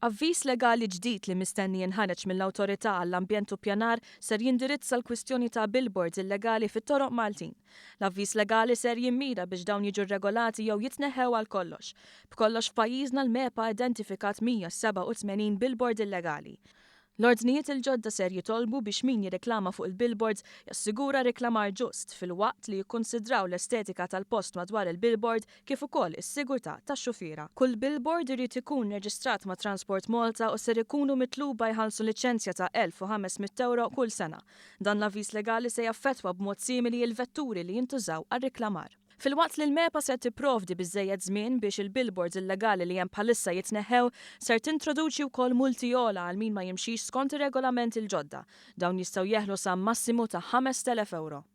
Avviż legali ġdid li mistenni jinħareġ mill-Awtorità għall-Ambjent u Pjanar ser jindirizza l-kwistjoni ta' billboards illegali fit-toroq Maltin. L-avviż legali ser jimmira biex dawn jiġu regolati jew jitneħħew għal kollox. B'kollox f'pajjiżna l-MEPA identifikat 187 billboard illegali. L-ordnijiet il-ġodda ser jitolbu biex min jirreklama fuq il-billboards jassigura reklamar ġust fil-waqt li jikkonsidraw l-estetika tal-post madwar il-billboard kif ukoll is-sigurtà tax-xufiera. Kull billboard irid ikun reġistrat ma' Transport Malta u ser ikunu mitluba jħallsu liċenzja ta' €1500 kull sena. Dan l-avviż legali se jaffettwa b'mod simili l-vetturi li jintużaw għar-reklamar. Fil-waqt li l-MEPA ser tipprovdi biżżejjed żmien biex il-billboards illegali li hemm bħalissa jitneħħew, ser tintroduċi wkoll multi ogħla għal min ma jimxix skont ir-regolament il-ġodda. Dawn jistgħu jeħlu sa massimu ta' €5000.